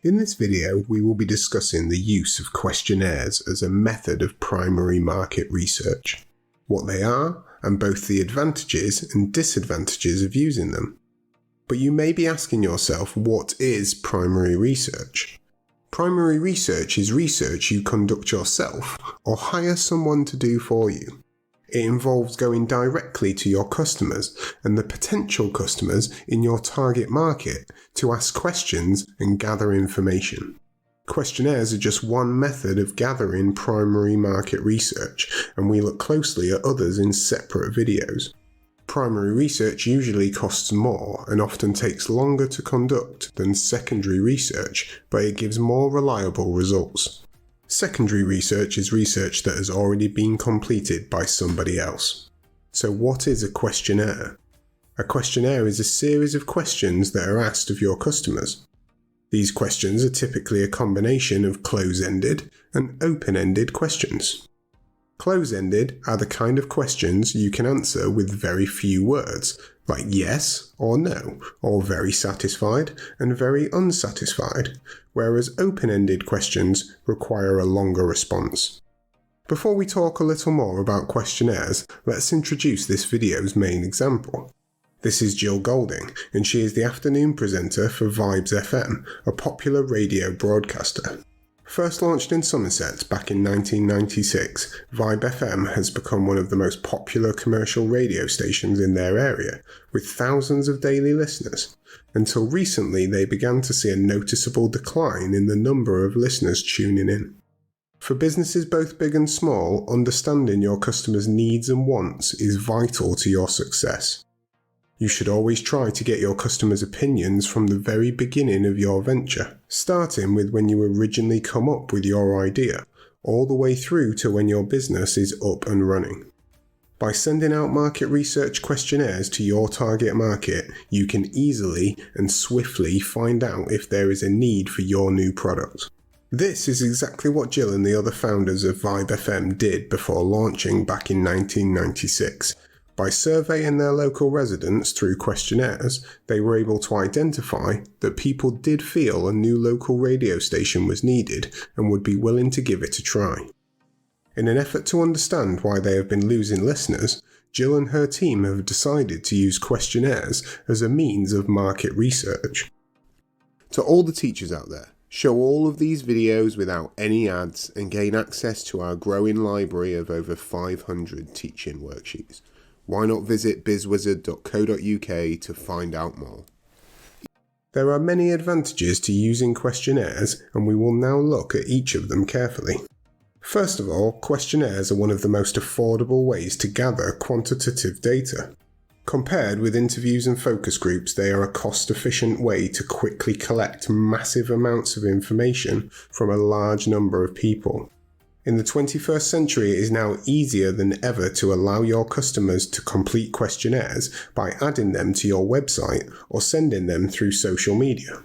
In this video, we will be discussing the use of questionnaires as a method of primary market research, what they are, and both the advantages and disadvantages of using them. But you may be asking yourself, what is primary research? Primary research is research you conduct yourself or hire someone to do for you. It involves going directly to your customers and the potential customers in your target market to ask questions and gather information. Questionnaires are just one method of gathering primary market research, and we look closely at others in separate videos. Primary research usually costs more and often takes longer to conduct than secondary research, but it gives more reliable results. Secondary research is research that has already been completed by somebody else. So what is a questionnaire? A questionnaire is a series of questions that are asked of your customers. These questions are typically a combination of close-ended and open-ended questions. Close-ended are the kind of questions you can answer with very few words, like yes or no, or very satisfied and very unsatisfied, whereas open-ended questions require a longer response. Before we talk a little more about questionnaires, let's introduce this video's main example. This is Jill Golding, and she is the afternoon presenter for Vibes FM, a popular radio broadcaster. First launched in Somerset back in 1996, Vibe FM has become one of the most popular commercial radio stations in their area, with thousands of daily listeners. Until recently, they began to see a noticeable decline in the number of listeners tuning in. For businesses both big and small, understanding your customers' needs and wants is vital to your success. You should always try to get your customers' opinions from the very beginning of your venture, starting with when you originally come up with your idea, all the way through to when your business is up and running. By sending out market research questionnaires to your target market, you can easily and swiftly find out if there is a need for your new product. This is exactly what Jill and the other founders of Vibe FM did before launching back in 1996. By surveying their local residents through questionnaires, they were able to identify that people did feel a new local radio station was needed and would be willing to give it a try. In an effort to understand why they have been losing listeners, Jill and her team have decided to use questionnaires as a means of market research. To all the teachers out there, show all of these videos without any ads and gain access to our growing library of over 500 teaching worksheets. Why not visit BizzWizard.co.uk to find out more? There are many advantages to using questionnaires, and we will now look at each of them carefully. First of all, questionnaires are one of the most affordable ways to gather quantitative data. Compared with interviews and focus groups, they are a cost-efficient way to quickly collect massive amounts of information from a large number of people. In the 21st century, it is now easier than ever to allow your customers to complete questionnaires by adding them to your website or sending them through social media.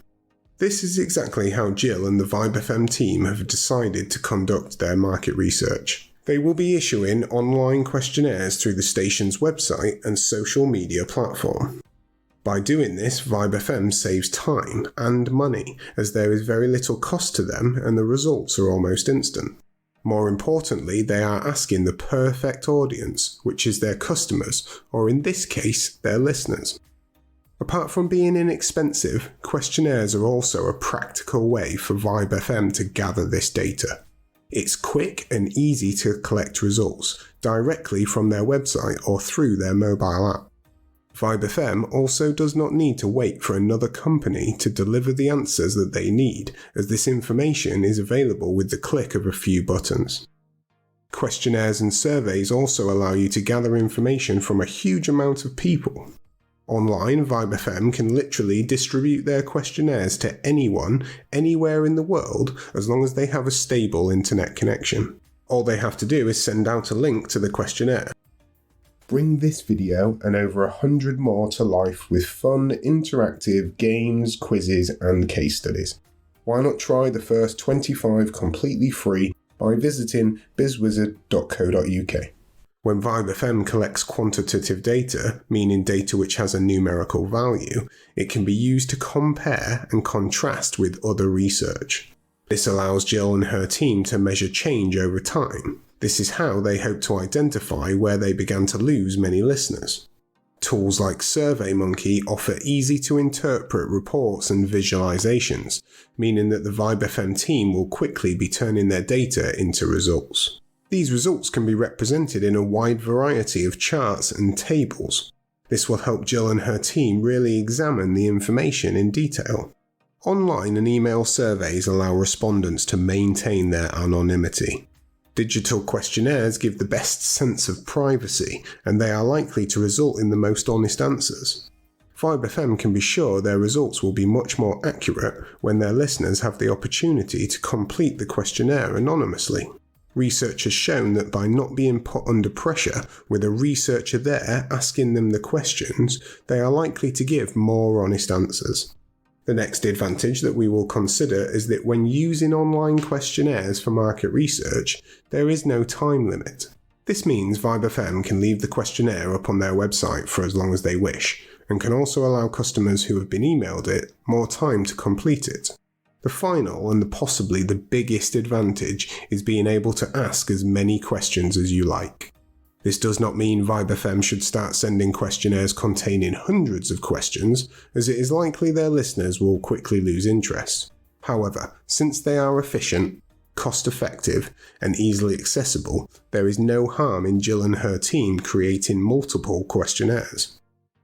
This is exactly how Jill and the Vibe FM team have decided to conduct their market research. They will be issuing online questionnaires through the station's website and social media platform. By doing this, Vibe FM saves time and money, as there is very little cost to them and the results are almost instant. More importantly, they are asking the perfect audience, which is their customers, or in this case, their listeners. Apart from being inexpensive, questionnaires are also a practical way for Vibe FM to gather this data. It's quick and easy to collect results directly from their website or through their mobile app. Vibe FM also does not need to wait for another company to deliver the answers that they need, as this information is available with the click of a few buttons. Questionnaires and surveys also allow you to gather information from a huge amount of people. Online, Vibe FM can literally distribute their questionnaires to anyone, anywhere in the world, as long as they have a stable internet connection. All they have to do is send out a link to the questionnaire. Bring this video and over 100 more to life with fun, interactive games, quizzes, and case studies. Why not try the first 25 completely free by visiting BizzWizard.co.uk. When VibeFM collects quantitative data, meaning data which has a numerical value, it can be used to compare and contrast with other research. This allows Jill and her team to measure change over time. This is how they hope to identify where they began to lose many listeners. Tools like SurveyMonkey offer easy-to-interpret reports and visualizations, meaning that the VibeFM team will quickly be turning their data into results. These results can be represented in a wide variety of charts and tables. This will help Jill and her team really examine the information in detail. Online and email surveys allow respondents to maintain their anonymity. Digital questionnaires give the best sense of privacy, and they are likely to result in the most honest answers. VibeFM can be sure their results will be much more accurate when their listeners have the opportunity to complete the questionnaire anonymously. Research has shown that by not being put under pressure with a researcher there asking them the questions, they are likely to give more honest answers. The next advantage that we will consider is that when using online questionnaires for market research, there is no time limit. This means VibeFM can leave the questionnaire up on their website for as long as they wish, and can also allow customers who have been emailed it more time to complete it. The final and possibly the biggest advantage is being able to ask as many questions as you like. This does not mean VibeFM should start sending questionnaires containing hundreds of questions, as it is likely their listeners will quickly lose interest. However, since they are efficient, cost-effective, and easily accessible, there is no harm in Jill and her team creating multiple questionnaires.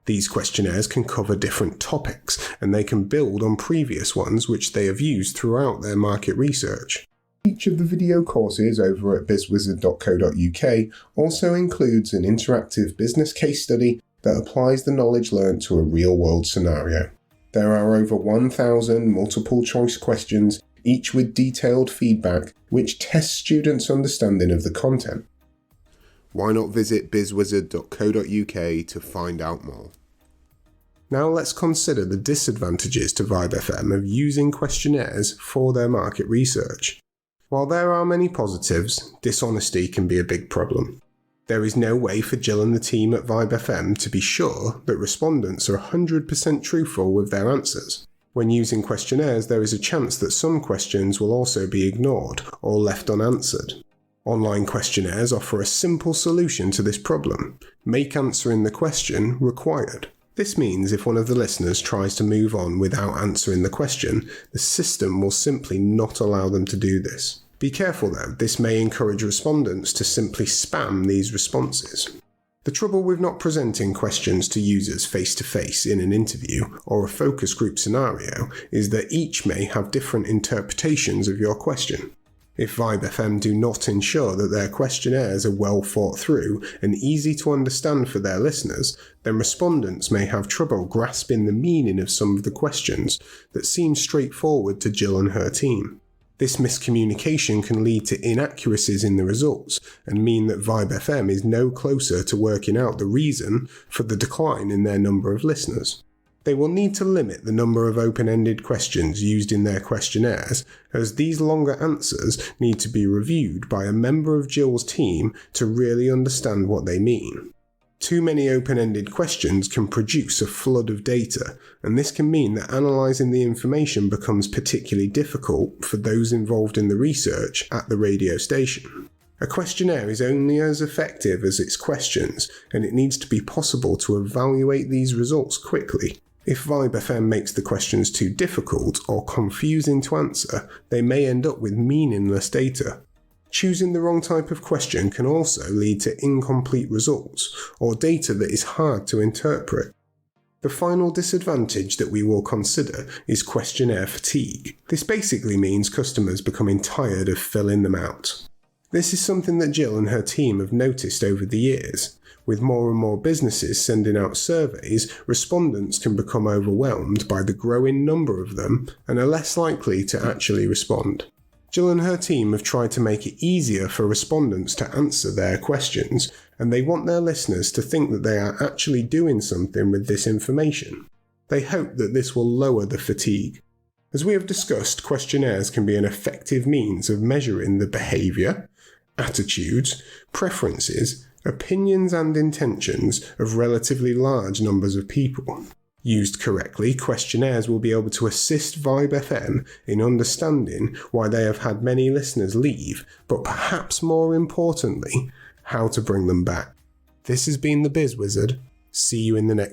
These questionnaires can cover different topics, and they can build on previous ones which they have used throughout their market research. Each of the video courses over at BizzWizard.co.uk also includes an interactive business case study that applies the knowledge learnt to a real-world scenario. There are over 1,000 multiple-choice questions, each with detailed feedback, which tests students' understanding of the content. Why not visit BizzWizard.co.uk to find out more? Now let's consider the disadvantages to VibeFM of using questionnaires for their market research. While there are many positives, dishonesty can be a big problem. There is no way for Jill and the team at VibeFM to be sure that respondents are 100% truthful with their answers. When using questionnaires, there is a chance that some questions will also be ignored or left unanswered. Online questionnaires offer a simple solution to this problem. Make answering the question required. This means if one of the listeners tries to move on without answering the question, the system will simply not allow them to do this. Be careful though, this may encourage respondents to simply spam these responses. The trouble with not presenting questions to users face-to-face in an interview or a focus group scenario is that each may have different interpretations of your question. If VibeFM do not ensure that their questionnaires are well thought through and easy to understand for their listeners, then respondents may have trouble grasping the meaning of some of the questions that seem straightforward to Jill and her team. This miscommunication can lead to inaccuracies in the results and mean that VibeFM is no closer to working out the reason for the decline in their number of listeners. They will need to limit the number of open-ended questions used in their questionnaires, as these longer answers need to be reviewed by a member of Jill's team to really understand what they mean. Too many open-ended questions can produce a flood of data, and this can mean that analysing the information becomes particularly difficult for those involved in the research at the radio station. A questionnaire is only as effective as its questions, and it needs to be possible to evaluate these results quickly. If VibeFM makes the questions too difficult or confusing to answer, they may end up with meaningless data. Choosing the wrong type of question can also lead to incomplete results or data that is hard to interpret. The final disadvantage that we will consider is questionnaire fatigue. This basically means customers becoming tired of filling them out. This is something that Jill and her team have noticed over the years. With more and more businesses sending out surveys, respondents can become overwhelmed by the growing number of them and are less likely to actually respond. Jill and her team have tried to make it easier for respondents to answer their questions, and they want their listeners to think that they are actually doing something with this information. They hope that this will lower the fatigue. As we have discussed, questionnaires can be an effective means of measuring the behaviour, attitudes, preferences, opinions and intentions of relatively large numbers of people. Used correctly, questionnaires will be able to assist Vibe FM in understanding why they have had many listeners leave, but perhaps more importantly, how to bring them back. This has been the BizzWizard. See you in the next